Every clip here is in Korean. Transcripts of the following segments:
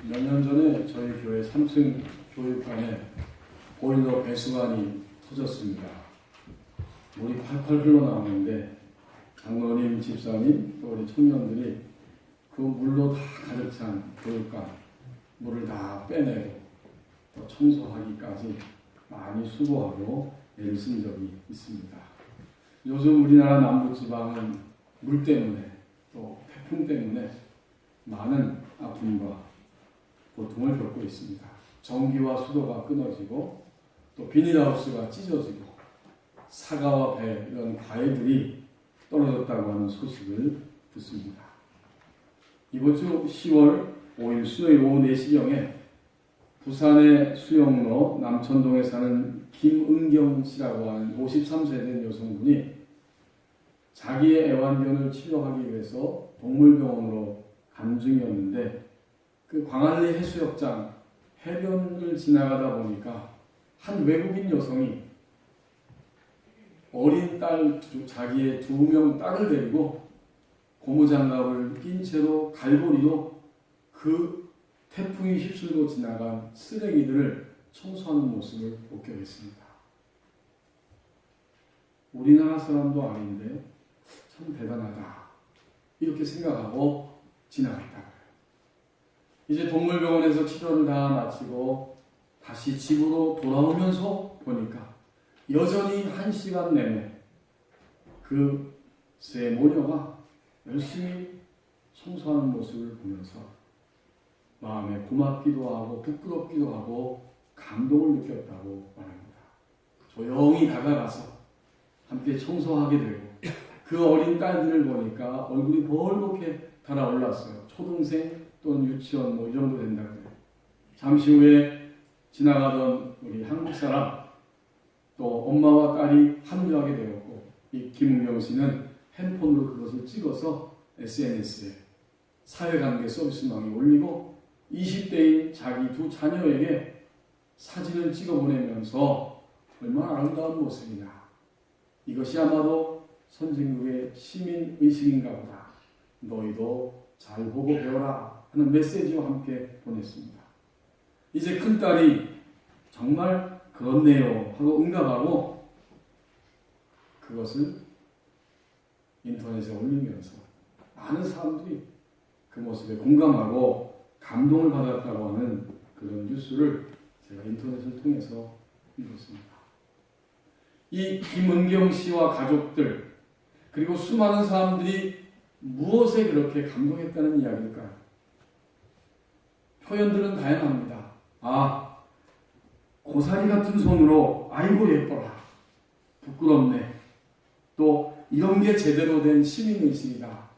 몇 년 전에 저희 교회 3층 교육관에 보일러 배수관이 터졌습니다. 물이 콸콸 흘러나오는데 장로님, 집사님, 또 우리 청년들이 그 물로 다 가득 찬 교육관 물을 다 빼내고 또 청소하기까지 많이 수고하고 애를 쓴 적이 있습니다. 요즘 우리나라 남부지방은 물 때문에 또 태풍 때문에 많은 아픔과 고통을 겪고 있습니다. 전기와 수도가 끊어지고 또 비닐하우스가 찢어지고 사과와 배 이런 과일들이 떨어졌다고 하는 소식을 듣습니다. 이번 주 10월 5일 수요일 오후 4시경에 부산의 수영로 남천동에 사는 김은경 씨라고 하는 53세 된 여성분이 자기의 애완견을 치료하기 위해서 동물병원으로 간 중이었는데 그 광안리 해수욕장 해변을 지나가다 보니까 한 외국인 여성이 어린 딸, 자기의 2명 딸을 데리고 고무장갑을 낀 채로 갈고리로 그 태풍이 휩쓸고 지나간 쓰레기들을 청소하는 모습을 목격했습니다. 우리나라 사람도 아닌데 참 대단하다 이렇게 생각하고 지나갔다. 이제 동물병원에서 치료를 다 마치고 다시 집으로 돌아오면서 보니까 여전히 1시간 내내 그 새 모녀가 열심히 청소하는 모습을 보면서 마음에 고맙기도 하고 부끄럽기도 하고 감동을 느꼈다고 말합니다. 조용히 다가가서 함께 청소하게 되고 그 어린 딸들을 보니까 얼굴이 벌겋게 달아올랐어요. 초등생 또는 유치원 이 정도 된다고 해요. 잠시 후에 지나가던 우리 한국 사람 또 엄마와 딸이 합류하게 되었고 이 김은경 씨는 핸폰으로 그것을 찍어서 SNS에 사회관계 서비스망에 올리고 20대인 자기 2 자녀에게 사진을 찍어 보내면서 얼마나 아름다운 모습이냐. 이것이 아마도 선진국의 시민의식인가 보다. 너희도 잘 보고 배워라 하는 메시지와 함께 보냈습니다. 이제 큰딸이 정말 그렇네요 하고 응답하고 그것을 인터넷에 올리면서 많은 사람들이 그 모습에 공감하고 감동을 받았다고 하는 그런 뉴스를 제가 인터넷을 통해서 읽었습니다. 이 김은경 씨와 가족들 그리고 수많은 사람들이 무엇에 그렇게 감동했다는 이야기일까요? 표현들은 다양합니다. 고사리 같은 손으로 아이고 예뻐라. 부끄럽네. 또 이런 게 제대로 된 시민의식이다.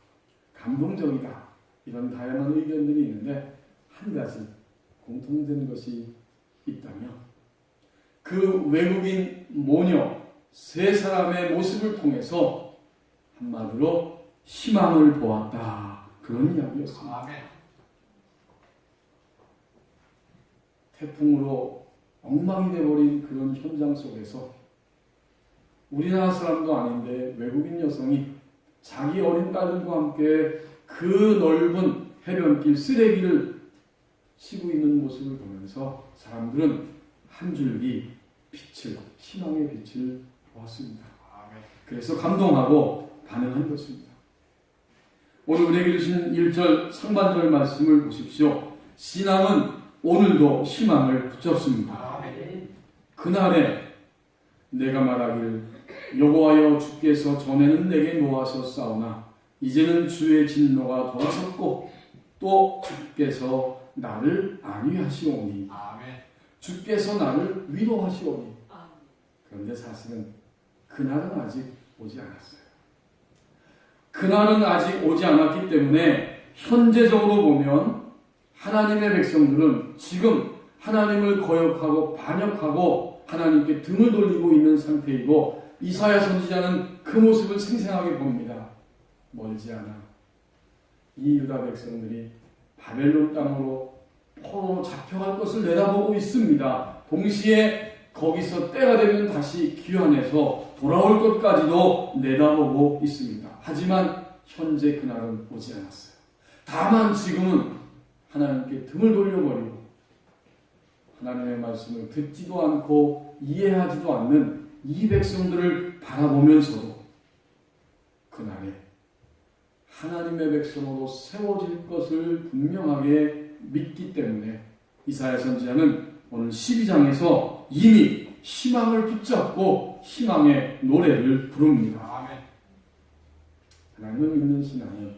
감동적이다. 이런 다양한 의견들이 있는데 한 가지 공통된 것이 있다면 그 외국인 모녀 3사람의 모습을 통해서 한마디로 희망을 보았다. 그런 이야기였습니다. 아멘. 태풍으로 엉망이 되어버린 그런 현장 속에서 우리나라 사람도 아닌데 외국인 여성이 자기 어린 딸들과 함께 그 넓은 해변길 쓰레기를 치고 있는 모습을 보면서 사람들은 한 줄기 빛을, 희망의 빛을 보았습니다. 그래서 감동하고 반응한 것입니다. 오늘 우리에게 주신 1절 상반절 말씀을 보십시오. 신앙은 오늘도 희망을 붙잡습니다. 그날에 내가 말하길 여호와여 주께서 전에는 내게 노하셨사오나 이제는 주의 진노가 돌아섰고 또 주께서 나를 안위하시오니 주께서 나를 위로하시오니. 그런데 사실은 그날은 아직 오지 않았어요. 그날은 아직 오지 않았기 때문에 현재적으로 보면 하나님의 백성들은 지금 하나님을 거역하고 반역하고 하나님께 등을 돌리고 있는 상태이고 이사야 선지자는 그 모습을 생생하게 봅니다. 멀지 않아 이 유다 백성들이 바벨론 땅으로 포로로 잡혀갈 것을 내다보고 있습니다. 동시에 거기서 때가 되면 다시 귀환해서 돌아올 것까지도 내다보고 있습니다. 하지만 현재 그날은 오지 않았어요. 다만 지금은 하나님께 등을 돌려버리고 하나님의 말씀을 듣지도 않고 이해하지도 않는 이 백성들을 바라보면서도 그날에 하나님의 백성으로 세워질 것을 분명하게 믿기 때문에 이사야 선지자는 오늘 12장에서 이미 희망을 붙잡고 희망의 노래를 부릅니다. 하나님을 믿는 신앙이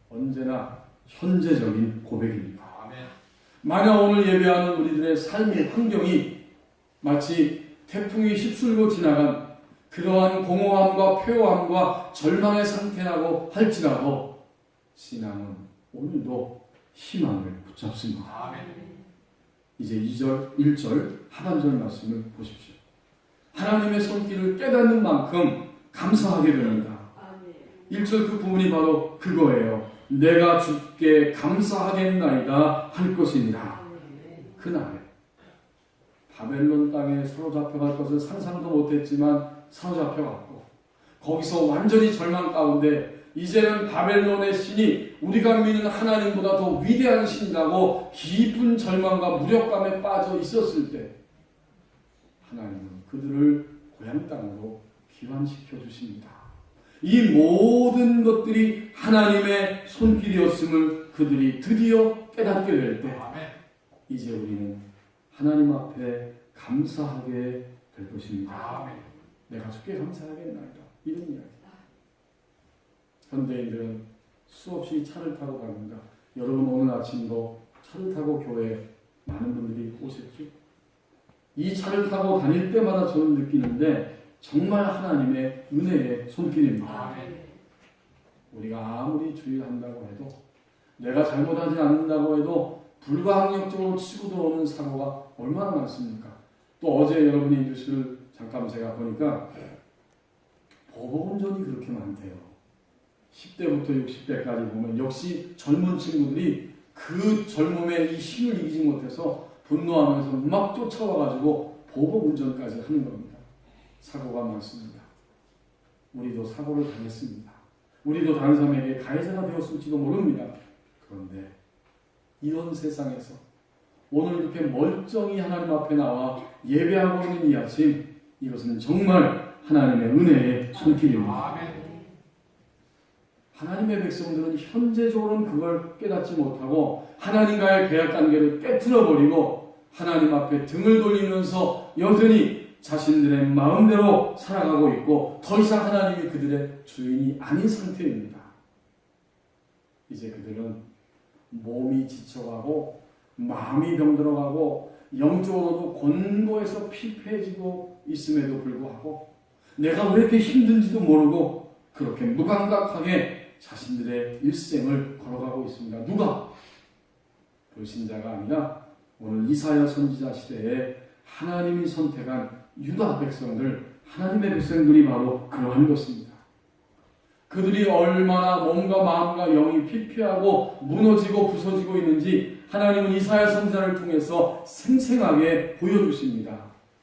언제나 현재적인 고백입니다. 만약 오늘 예배하는 우리들의 삶의 환경이 마치 태풍이 휩쓸고 지나간 그러한 공허함과 폐허함과 절망의 상태라고 할지라도 신앙은 오늘도 희망을 붙잡습니다. 이제 2절, 1절 하반절 말씀을 보십시오. 하나님의 손길을 깨닫는 만큼 감사하게 됩니다. 1절 그 부분이 바로 그거예요. 내가 주께 감사하겠나이다 할 것이니라. 그날에 바벨론 땅에 사로잡혀갈 것을 상상도 못했지만 사로잡혀갔고 거기서 완전히 절망 가운데 이제는 바벨론의 신이 우리가 믿는 하나님보다 더 위대한 신이라고 깊은 절망과 무력감에 빠져 있었을 때 하나님은 그들을 고향 땅으로 귀환시켜 주십니다. 이 모든 것들이 하나님의 손길이었음을 그들이 드디어 깨닫게 될 때 이제 우리는 하나님 앞에 감사하게 될 것입니다. 내가 주께 감사하겠나이다. 이런 이야기. 현대인들은 수없이 차를 타고 갑니다. 여러분 오늘 아침도 차를 타고 교회에 많은 분들이 오셨죠? 이 차를 타고 다닐 때마다 저는 느끼는데 정말 하나님의 은혜의 손길입니다. 우리가 아무리 주의한다고 해도 내가 잘못하지 않는다고 해도 불가항력적으로 치고 들어오는 사고가 얼마나 많습니까? 또 어제 여러분이 뉴스를 잠깐 제가 보니까 보복운전이 그렇게 많대요. 10대부터 60대까지 보면 역시 젊은 친구들이 그 젊음의 이 힘을 이기지 못해서 분노하면서 막 쫓아와가지고 보복운전까지 하는 겁니다. 사고가 많습니다. 우리도 사고를 당했습니다. 우리도 다른 사람에게 가해자가 되었을지도 모릅니다. 그런데 이런 세상에서 오늘 이렇게 멀쩡히 하나님 앞에 나와 예배하고 있는 이 아침, 이것은 정말 하나님의 은혜의 손길입니다. 하나님의 백성들은 현재적으로는 그걸 깨닫지 못하고 하나님과의 계약 관계를 깨트려버리고 하나님 앞에 등을 돌리면서 여전히 자신들의 마음대로 살아가고 있고 더 이상 하나님이 그들의 주인이 아닌 상태입니다. 이제 그들은 몸이 지쳐가고 마음이 병들어가고 영적으로도 곤고해서 피폐해지고 있음에도 불구하고 내가 왜 이렇게 힘든지도 모르고 그렇게 무감각하게 자신들의 일생을 걸어가고 있습니다. 누가? 불신자가 아니라 오늘 이사야 선지자 시대에 하나님이 선택한 유다 백성들, 하나님의 백성들이 바로 그러한 것입니다. 그들이 얼마나 몸과 마음과 영이 피폐하고 무너지고 부서지고 있는지 하나님은 이사야 선지자를 통해서 생생하게 보여주십니다.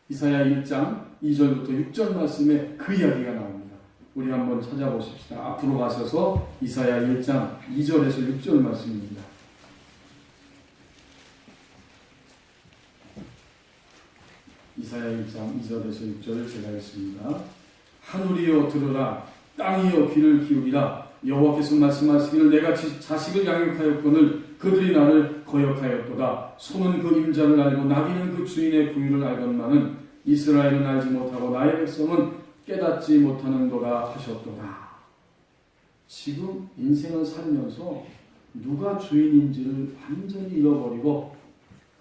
이사야 1장 2절부터 6절 말씀에 그 이야기가 나옵니다. 우리 한번 찾아보십시다. 앞으로 가셔서 이사야 1장 2절에서 6절 말씀입니다. 이사야 1장 2절에서 6절을 제가 읽습니다. 하늘이여 들으라, 땅이여 귀를 기울이라. 여호와께서 말씀하시기를 내가 자식을 양육하였거늘 그들이 나를 거역하였도다. 소는 그 임자를 알고 나귀는 그 주인의 부유를 알건만은 이스라엘은 알지 못하고 나의 백성은 깨닫지 못하는도다 하셨도다. 지금 인생을 살면서 누가 주인인지를 완전히 잃어버리고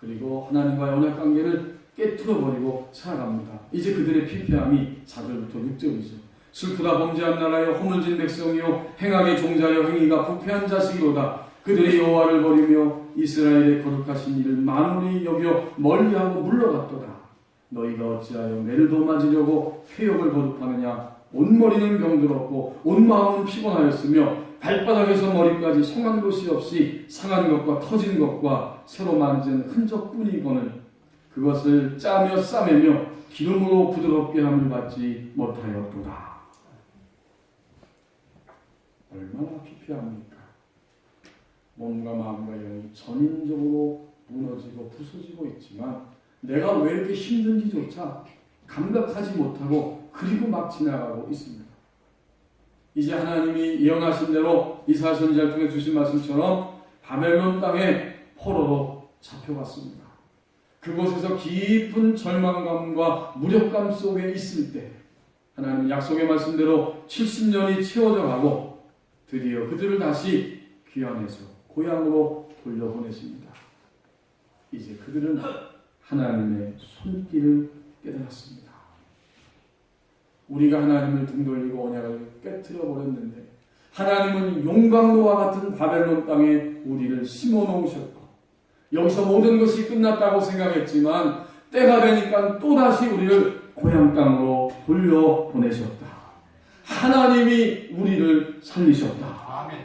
그리고 하나님과의 언약관계를 깨트려버리고 살아갑니다. 이제 그들의 피폐함이 4절부터 6절이죠. 슬프다 범죄한 나라여 허물진 백성이요 행악의 종자여 행위가 부패한 자식이로다. 그들이 여호와를 버리며 이스라엘의 거룩하신 이를 만홀히 여겨 멀리하고 물러갔도다. 너희가 어찌하여 매를 도맞으려고 쾌역을 거듭하느냐. 온 머리는 병들었고 온 마음은 피곤하였으며 발바닥에서 머리까지 성한 곳이 없이 상한 것과 터진 것과 새로 만진 흔적뿐이거늘 그것을 짜며 싸매며 기름으로 부드럽게 함을 받지 못하였도다. 얼마나 피폐합니까? 몸과 마음과 영이 전인적으로 무너지고 부서지고 있지만 내가 왜 이렇게 힘든지조차 감각하지 못하고 그리고 막 지나가고 있습니다. 이제 하나님이 예언하신 대로 이사야 선지자를 통해 주신 말씀처럼 바벨론 땅에 포로로 잡혀갔습니다. 그곳에서 깊은 절망감과 무력감 속에 있을 때 하나님 약속의 말씀대로 70년이 채워져 가고 드디어 그들을 다시 귀환해서 고향으로 돌려보내십니다. 이제 그들은 하나님의 손길을 깨달았습니다. 우리가 하나님을 등 돌리고 언약을 깨트려 버렸는데 하나님은 용광로와 같은 바벨론 땅에 우리를 심어 놓으셨고 여기서 모든 것이 끝났다고 생각했지만 때가 되니까 또다시 우리를 고향 땅으로 돌려보내셨다. 하나님이 우리를 살리셨다. 아멘.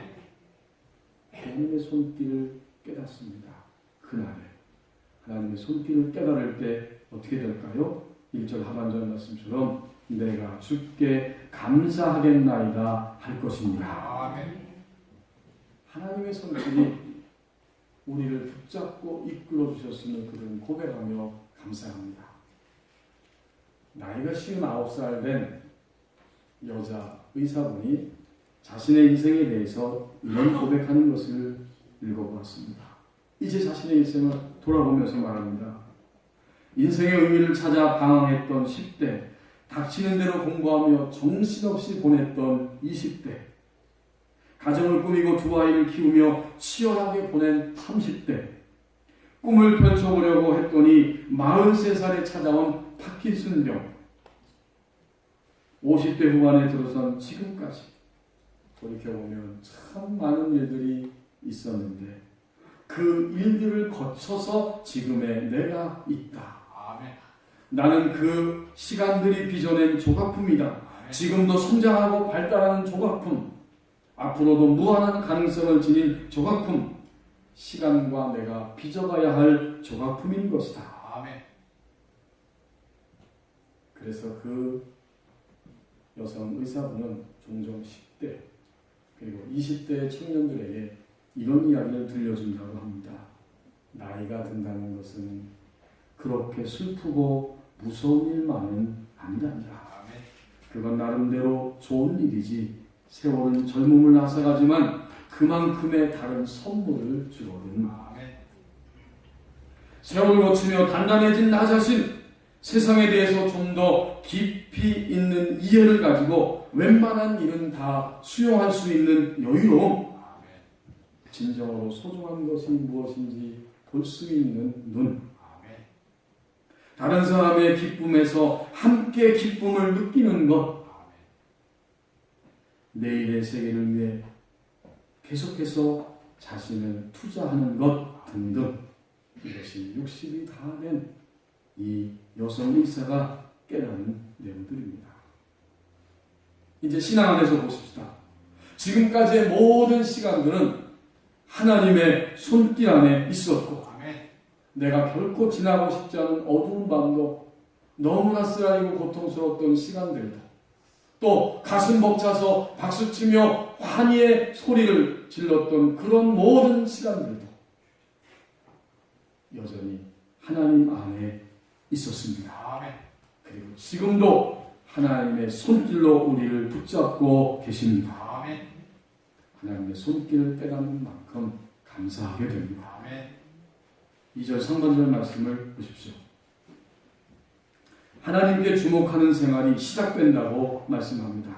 하나님의 손길을 깨닫습니다. 그날에 하나님의 손길을 깨달을 때 어떻게 될까요? 1절 하반절 말씀처럼 내가 주께 감사하겠나이다 할 것입니다. 아멘. 하나님의 손길이 우리를 붙잡고 이끌어 주셨음을 그들은 고백하며 감사합니다. 나이가 59살 된 여자 의사분이 자신의 인생에 대해서 이런 고백하는 것을 읽어보았습니다. 이제 자신의 인생을 돌아보면서 말합니다. 인생의 의미를 찾아 방황했던 10대, 닥치는 대로 공부하며 정신없이 보냈던 20대, 가정을 꾸미고 두 아이를 키우며 치열하게 보낸 30대, 꿈을 펼쳐보려고 했더니 43살에 찾아온 파킨슨병, 50대 후반에 들어선 지금까지 돌이켜보면 참 많은 일들이 있었는데 그 일들을 거쳐서 지금의 내가 있다. 아멘. 나는 그 시간들이 빚어낸 조각품이다. 아멘. 지금도 성장하고 발달하는 조각품, 앞으로도 무한한 가능성을 지닌 조각품, 시간과 내가 빚어가야 할 조각품인 것이다. 아멘. 그래서 그 여성 의사분은 종종 10대 그리고 20대 청년들에게 이런 이야기를 들려준다고 합니다. 나이가 든다는 것은 그렇게 슬프고 무서운 일만은 아니란다. 아멘. 그건 나름대로 좋은 일이지. 세월은 젊음을 앗아가지만 그만큼의 다른 선물을 주거든. 아멘. 세월을 거치며 단단해진 나 자신, 세상에 대해서 좀 더 깊이 있는 이해를 가지고 웬만한 일은 다 수용할 수 있는 여유로움, 진정으로 소중한 것이 무엇인지 볼 수 있는 눈, 다른 사람의 기쁨에서 함께 기쁨을 느끼는 것, 내일의 세계를 위해 계속해서 자신을 투자하는 것 등등, 이것이 60이 다 된 이 여성 의사가 깨닫는 내용들입니다. 이제 신앙 안에서 보십시다. 지금까지의 모든 시간들은 하나님의 손길 안에 있었고, 내가 결코 지나고 싶지 않은 어두운 밤도, 너무나 쓰라리고 고통스러웠던 시간들도, 또 가슴 벅차서 박수치며 환희의 소리를 질렀던 그런 모든 시간들도 여전히 하나님 안에 있었습니다. 그리고 지금도 하나님의 손길로 우리를 붙잡고 계십니다. 하나님의 손길을 깨닫는 만큼 감사하게 됩니다. 2절 상반절 말씀을 보십시오. 하나님께 주목하는 생활이 시작된다고 말씀합니다.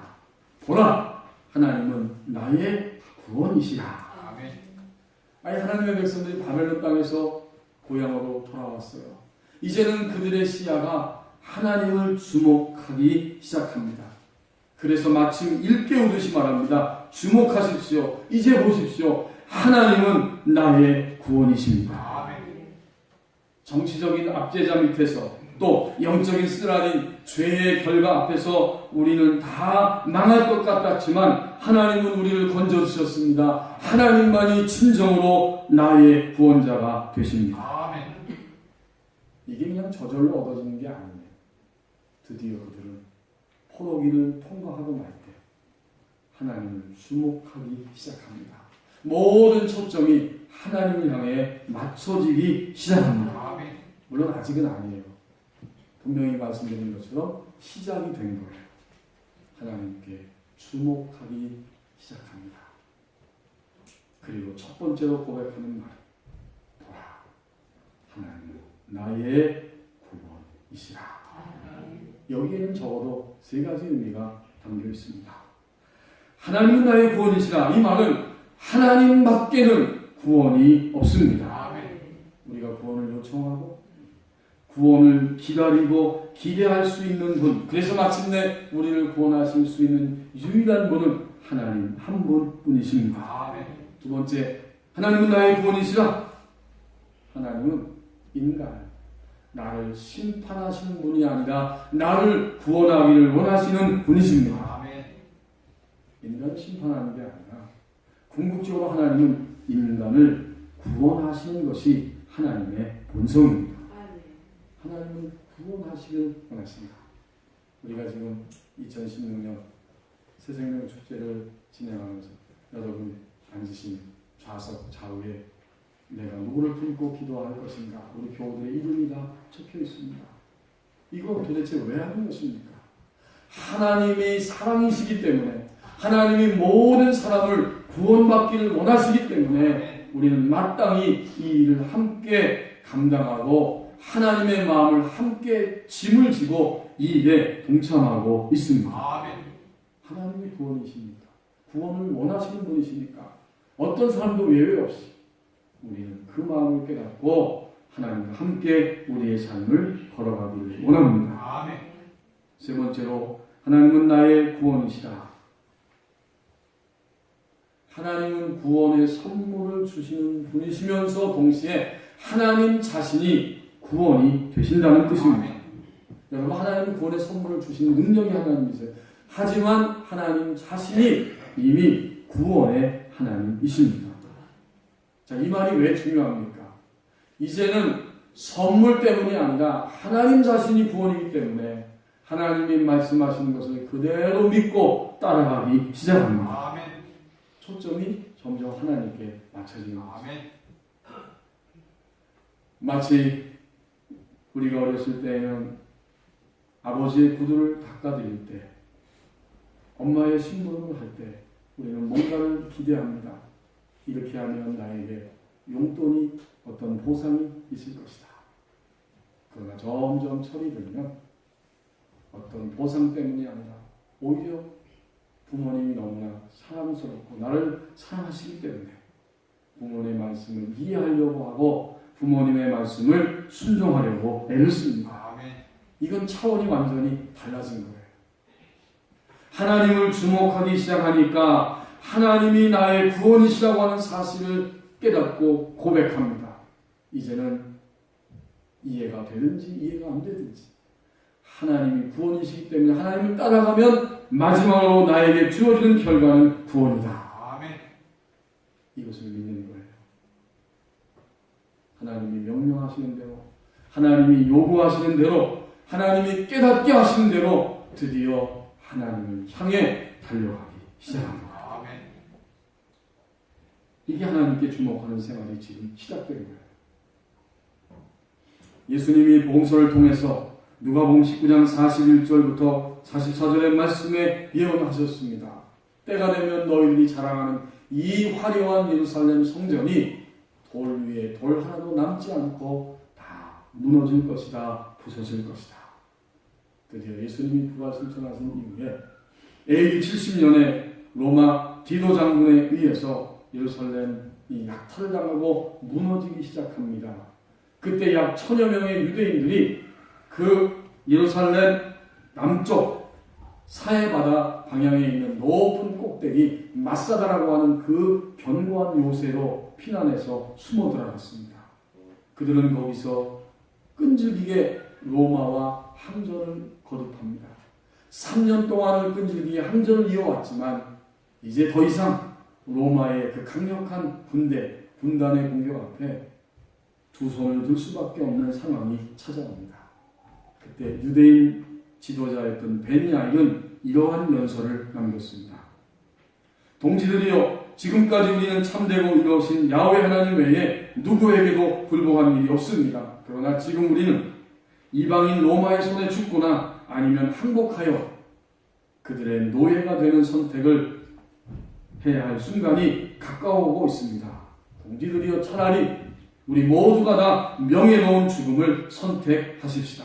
보라, 하나님은 나의 구원이시라. 아니, 하나님의 백성들이 바벨론 땅에서 고향으로 돌아왔어요. 이제는 그들의 시야가 하나님을 주목하기 시작합니다. 그래서 마침 일깨우듯이 말합니다. 주목하십시오. 이제 보십시오. 하나님은 나의 구원이십니다. 정치적인 압제자 밑에서, 또 영적인 쓰라린 죄의 결과 앞에서 우리는 다 망할 것 같았지만 하나님은 우리를 건져주셨습니다. 하나님만이 진정으로 나의 구원자가 되십니다. 이게 그냥 저절로 얻어지는 게 아니에요. 드디어 그들은 포로기를 통과하고 날 때 하나님을 주목하기 시작합니다. 모든 초점이 하나님을 향해 맞춰지기 시작합니다. 물론 아직은 아니에요. 분명히 말씀드린 것처럼 시작이 된 거예요. 하나님께 주목하기 시작합니다. 그리고 첫 번째로 고백하는 말, 보라, 하나님은 나의 구원이시라. 여기에는 적어도 세 가지 의미가 담겨 있습니다. 하나님은 나의 구원이시라. 이 말은 하나님밖에는 구원이 없습니다. 우리가 구원을 요청하고 구원을 기다리고 기대할 수 있는 분, 그래서 마침내 우리를 구원하실 수 있는 유일한 분은 하나님 한 분뿐이십니다. 두 번째, 하나님은 나의 구원이시라. 하나님은 인간, 나를 심판하시는 분이 아니라 나를 구원하기를 원하시는 분이십니다. 인간을 심판하는 게 아니라 궁극적으로 하나님은 인간을 구원하시는 것이 하나님의 본성입니다. 하나님은 구원하시길 원하십니다. 우리가 지금 2016년 새생명 축제를 진행하면서 여러분 앉으신 좌석 좌우에 내가 누구를 품고 기도할 것인가, 우리 교우들의 이름이 다 적혀 있습니다. 이거 도대체 왜 하는 것입니까? 하나님이 사랑이시기 때문에, 하나님이 모든 사람을 구원받기를 원하시기 때문에 우리는 마땅히 이 일을 함께 감당하고 하나님의 마음을 함께 짐을 지고 이 일에 동참하고 있습니다. 하나님이 구원이십니까? 구원을 원하시는 분이시니까 어떤 사람도 예외 없이 우리는 그 마음을 깨닫고 하나님과 함께 우리의 삶을 걸어가기를 원합니다. 세 번째로, 하나님은 나의 구원이시라. 하나님은 구원의 선물을 주시는 분이시면서 동시에 하나님 자신이 구원이 되신다는 뜻입니다. 여러분, 하나님은 구원의 선물을 주시는 능력이 하나님이세요. 하지만 하나님 자신이 이미 구원의 하나님이십니다. 자, 이 말이 왜 중요합니까? 이제는 선물 때문이 아니라 하나님 자신이 구원이기 때문에 하나님이 말씀하시는 것을 그대로 믿고 따라가기 시작합니다. 초점이 점점 하나님께 맞춰지는 것입니다. 마치 우리가 어렸을 때에는 아버지의 구두를 닦아드릴 때, 엄마의 심부름을 할 때 우리는 뭔가를 기대합니다. 이렇게 하면 나에게 용돈이, 어떤 보상이 있을 것이다. 그러나 점점 철이 들면 어떤 보상 때문이 아니라 오히려 부모님이 너무나 사랑스럽고 나를 사랑하시기 때문에 부모님의 말씀을 이해하려고 하고 부모님의 말씀을 순종하려고 애를 씁니다. 이건 차원이 완전히 달라진 거예요. 하나님을 주목하기 시작하니까 하나님이 나의 구원이시라고 하는 사실을 깨닫고 고백합니다. 이제는 이해가 되든지 이해가 안 되든지 하나님이 구원이시기 때문에 하나님을 따라가면 마지막으로 나에게 주어지는 결과는 구원이다. 이것을 믿는 거예요. 하나님이 명령하시는 대로, 하나님이 요구하시는 대로, 하나님이 깨닫게 하시는 대로 드디어 하나님을 향해 달려가기 시작합니다. 이게 하나님께 주목하는 생활이 지금 시작된 거예요. 예수님이 복음서를 통해서 누가복음 19장 41절부터 44절의 말씀에 예언하셨습니다. 때가 되면 너희들이 자랑하는 이 화려한 예루살렘 성전이 돌 위에 돌 하나도 남지 않고 다 무너질 것이다, 부서질 것이다. 드디어 예수님이 부활승천하신 이후에 AD 70년에 로마 디도 장군에 의해서 예루살렘이 약탈을 당하고 무너지기 시작합니다. 그때 약 1000여 명의 유대인들이 그 예루살렘 남쪽 사해바다 방향에 있는 높은 꼭대기 마사다라고 하는 그 견고한 요새로 피난해서 숨어 들어갔습니다. 그들은 거기서 끈질기게 로마와 항전을 거듭합니다. 3년 동안을 끈질기게 항전을 이어왔지만 이제 더 이상 로마의 그 강력한 군단의 공격 앞에 두 손을 들 수밖에 없는 상황이 찾아옵니다. 그때 유대인 지도자였던 베니야인은 이러한 연설을 남겼습니다. 동지들이여, 지금까지 우리는 참되고 이루어진 야훼 하나님 외에 누구에게도 불복한 일이 없습니다. 그러나 지금 우리는 이방인 로마의 손에 죽거나 아니면 항복하여 그들의 노예가 되는 선택을 해야 할 순간이 가까워오고 있습니다. 동지들이여, 차라리 우리 모두가 다 명예로운 죽음을 선택하십시다.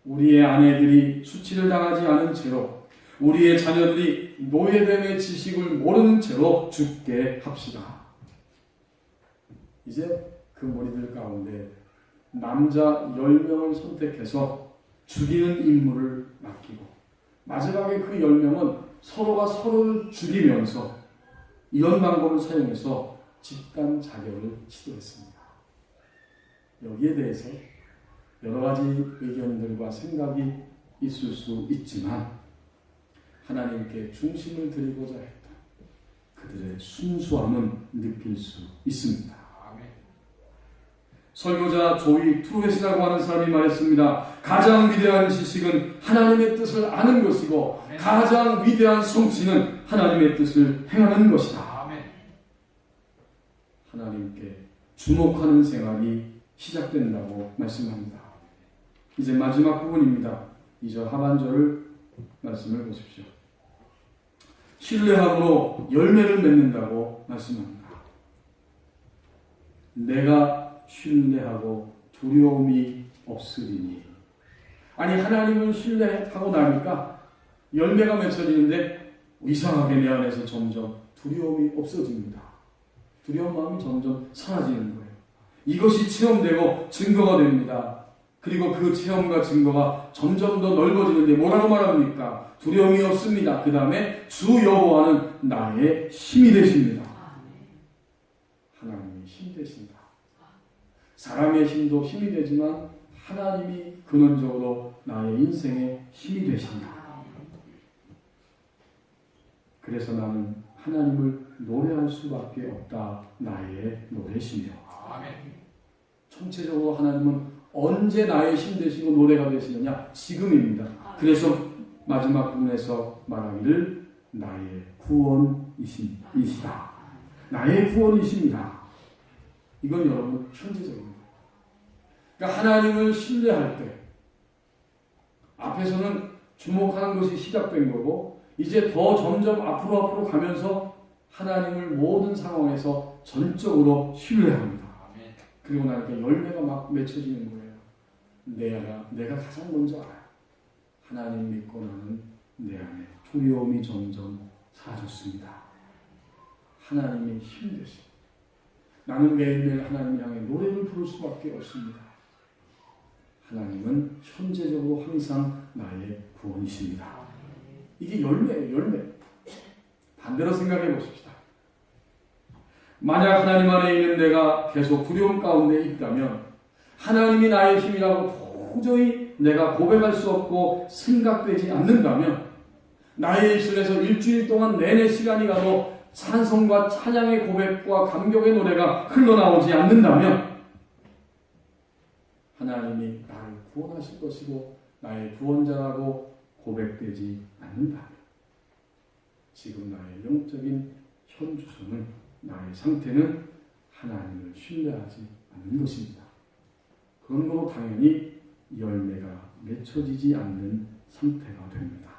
우리의 아내들이 수치를 당하지 않은 채로, 우리의 자녀들이 노예됨의 지식을 모르는 채로 죽게 합시다. 이제 그 무리들 가운데 남자 10명을 선택해서 죽이는 임무를 맡기고, 마지막에 그 10명은 서로가 서로를 죽이면서 이런 방법을 사용해서 집단 자결을 시도했습니다. 여기에 대해서 여러 가지 의견들과 생각이 있을 수 있지만 하나님께 중심을 드리고자 했던 그들의 순수함은 느낄 수 있습니다. 설교자 조이 트루햇이라고 하는 사람이 말했습니다. 가장 위대한 지식은 하나님의 뜻을 아는 것이고 가장 위대한 성취는 하나님의 뜻을 행하는 것이다. 하나님께 주목하는 생활이 시작된다고 말씀합니다. 이제 마지막 부분입니다. 2절 하반절을 말씀을 보십시오. 신뢰함으로 열매를 맺는다고 말씀합니다. 내가 신뢰하고 두려움이 없으리니. 아니, 하나님을 신뢰하고 나니까 열매가 맺혀지는데 이상하게 내 안에서 점점 두려움이 없어집니다. 두려운 마음이 점점 사라지는 거예요. 이것이 체험되고 증거가 됩니다. 그리고 그 체험과 증거가 점점 더 넓어지는데 뭐라고 말합니까? 두려움이 없습니다. 그 다음에 주 여호와는 나의 힘이 되십니다. 하나님이 힘이 되신다. 사람의 힘도 힘이 되지만 하나님이 근원적으로 나의 인생의 힘이 되신다. 그래서 나는 하나님을 노래할 수밖에 없다. 나의 노래시며. 전체적으로 하나님은 언제 나의 힘 되시고 노래가 되시느냐? 지금입니다. 그래서 마지막 부분에서 말하기를 나의 구원이시다. 나의 구원이십니다. 이건 여러분 현재적입니다. 그러니까 하나님을 신뢰할 때 앞에서는 주목하는 것이 시작된 거고, 이제 더 점점 앞으로 가면서 하나님을 모든 상황에서 전적으로 신뢰합니다. 그리고 나니까 열매가 막 맺혀지는 거예요. 내가 가장 먼저 알아요. 하나님 믿고 나는 내 안에 두려움이 점점 사라졌습니다. 하나님의 힘 되시. 나는 매일매일 하나님을 향해 노래를 부를 수밖에 없습니다. 하나님은 현재적으로 항상 나의 구원이십니다. 이게 열매예요, 열매. 반대로 생각해 보십시다. 만약 하나님 안에 있는 내가 계속 두려움 가운데 있다면, 하나님이 나의 힘이라고 도저히 내가 고백할 수 없고 생각되지 않는다면, 나의 입술에서 일주일 동안 내내 시간이 가도 찬송과 찬양의 고백과 감격의 노래가 흘러나오지 않는다면, 하나님이 나를 구원하실 것이고 나의 구원자라고 고백되지 않는다면, 지금 나의 영적인 현주소는, 나의 상태는 하나님을 신뢰하지 않는 것입니다. 그런 거로 당연히 열매가 맺혀지지 않는 상태가 됩니다.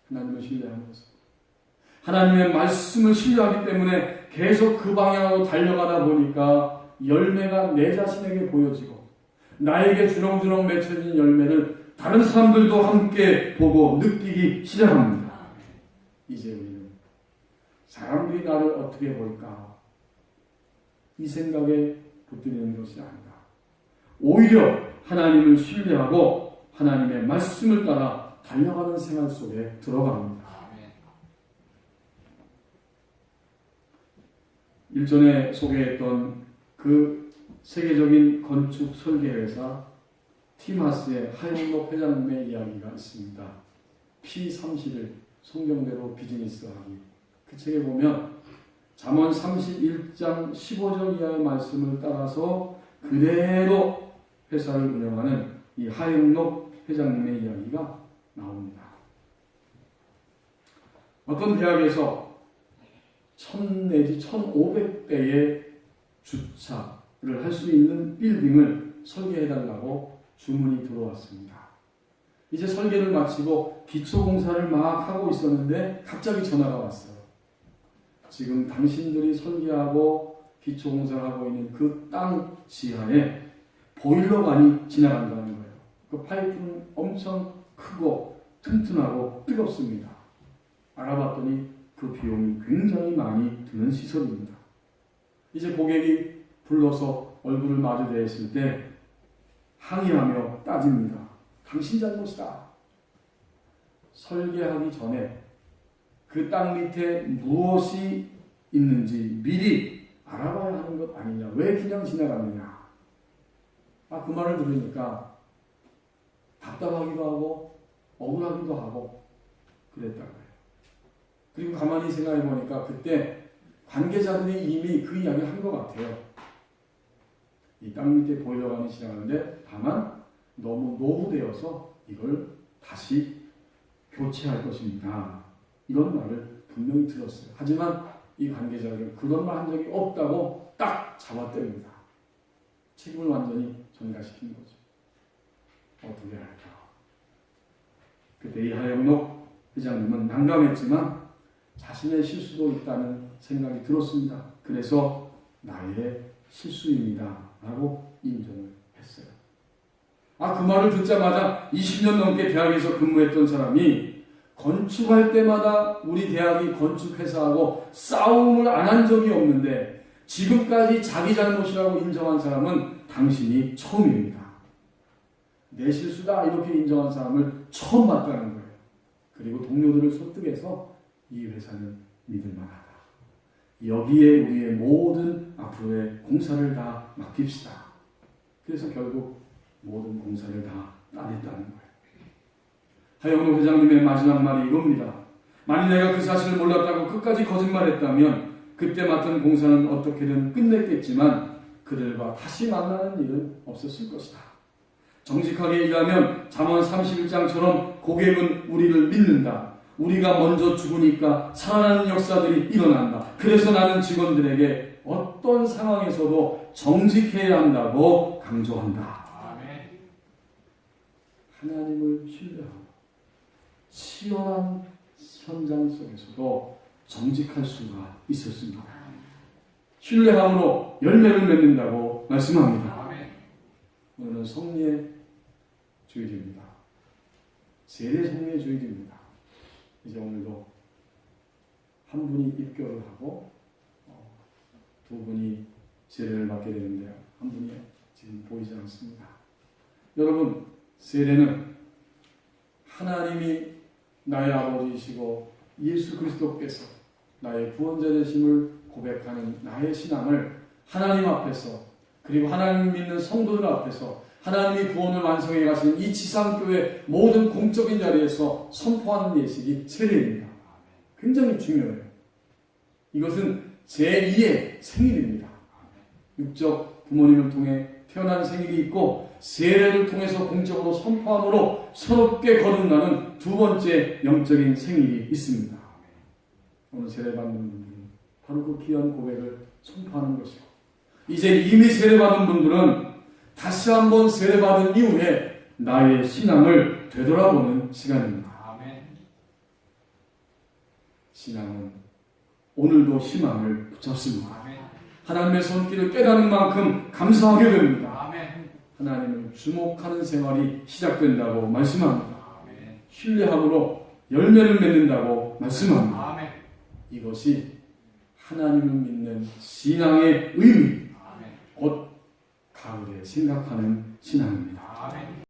하나님을 신뢰하는 것은, 하나님의 말씀을 신뢰하기 때문에 계속 그 방향으로 달려가다 보니까 열매가 내 자신에게 보여지고, 나에게 주렁주렁 맺혀진 열매를 다른 사람들도 함께 보고 느끼기 시작합니다. 이제 우리는 사람들이 나를 어떻게 볼까, 이 생각에 붙들리는 것이 아니다. 오히려 하나님을 신뢰하고 하나님의 말씀을 따라 달려가는 생활 속에 들어갑니다. 일전에 소개했던 그 세계적인 건축 설계회사 티마스의 하영록 회장님의 이야기가 있습니다. P31 성경대로 비즈니스하기. 그 책에 보면 잠언 31장 15절 이하의 말씀을 따라서 그대로 회사를 운영하는 이 하영록 회장님의 이야기가 나옵니다. 어떤 대학에서 1000 내지 1500배의 주차를 할 수 있는 빌딩을 설계해달라고 주문이 들어왔습니다. 이제 설계를 마치고 기초공사를 막 하고 있었는데 갑자기 전화가 왔어요. 지금 당신들이 설계하고 기초공사를 하고 있는 그 땅 지하에 보일러관이 지나간다는 거예요. 그 파이프는 엄청 크고 튼튼하고 뜨겁습니다. 알아봤더니 그 비용이 굉장히 많이 드는 시설입니다. 이제 고객이 불러서 얼굴을 마주대했을 때 항의하며 따집니다. 당신 잘못이다. 설계하기 전에 그 땅 밑에 무엇이 있는지 미리 알아봐야 하는 것 아니냐. 왜 그냥 지나갔느냐. 그 말을 들으니까 답답하기도 하고 억울하기도 하고 그랬다고요. 그리고 가만히 생각해 보니까 그때 관계자들이 이미 그 이야기를 한 것 같아요. 이 땅 밑에 보일러관이 지나가는데 다만 너무 노후되어서 이걸 다시 교체할 것입니다. 이런 말을 분명히 들었어요. 하지만 이 관계자들은 그런 말 한 적이 없다고 딱 잡아떼입니다. 책임을 완전히 전가시킨 거죠. 어떻게 할까? 그때 이 하영록 회장님은 난감했지만 자신의 실수도 있다는 생각이 들었습니다. 그래서 나의 실수입니다 라고 인정을 했어요. 그 말을 듣자마자 20년 넘게 대학에서 근무했던 사람이 건축할 때마다 우리 대학이 건축회사하고 싸움을 안 한 적이 없는데 지금까지 자기 잘못이라고 인정한 사람은 당신이 처음입니다. 내 실수다 이렇게 인정한 사람을 처음 봤다는 거예요. 그리고 동료들을 설득해서 이 회사는 믿을만하다. 여기에 우리의 모든 앞으로의 공사를 다 맡깁시다. 그래서 결국 모든 공사를 다 따냈다는 거예요. 하영록 회장님의 마지막 말이 이겁니다. 만일 내가 그 사실을 몰랐다고 끝까지 거짓말했다면 그때 맡은 공사는 어떻게든 끝냈겠지만 그들과 다시 만나는 일은 없었을 것이다. 정직하게 일하면 잠언 31장처럼 고객은 우리를 믿는다. 우리가 먼저 죽으니까 살아나는 역사들이 일어난다. 그래서 나는 직원들에게 어떤 상황에서도 정직해야 한다고 강조한다. 아멘. 하나님을 신뢰하고 치열한 현장 속에서도 정직할 수가 있었습니다. 신뢰함으로 열매를 맺는다고 말씀합니다. 아멘. 오늘은 성례 주일입니다. 세례 성례 주일입니다. 이제 오늘도 한 분이 입교를 하고 두 분이 세례를 받게 되는데요. 한 분이 지금 보이지 않습니다. 여러분, 세례는 하나님이 나의 아버지이시고 예수 그리스도께서 나의 구원자 되심을 고백하는 나의 신앙을 하나님 앞에서 그리고 하나님 믿는 성도들 앞에서 하나님이 구원을 완성해 가신 이 지상교회 모든 공적인 자리에서 선포하는 예식이 세례입니다. 굉장히 중요해요. 이것은 제2의 생일입니다. 육적 부모님을 통해 태어난 생일이 있고 세례를 통해서 공적으로 선포함으로 새롭게 거듭나는 두 번째 영적인 생일이 있습니다. 오늘 세례받는 분들은 바로 그 귀한 고백을 선포하는 것이고 이제 이미 세례받은 분들은 다시 한번 세례받은 이후에 나의 신앙을 되돌아보는 시간입니다. 아멘. 신앙은 오늘도 희망을 붙잡습니다. 아멘. 하나님의 손길을 깨닫는 만큼 감사하게 됩니다. 아멘. 하나님을 주목하는 생활이 시작된다고 말씀합니다. 아멘. 신뢰함으로 열매를 맺는다고 말씀합니다. 아멘. 이것이 하나님을 믿는 신앙의 의미, 아멘. 곧 가을에 생각하는 신앙입니다. 아멘.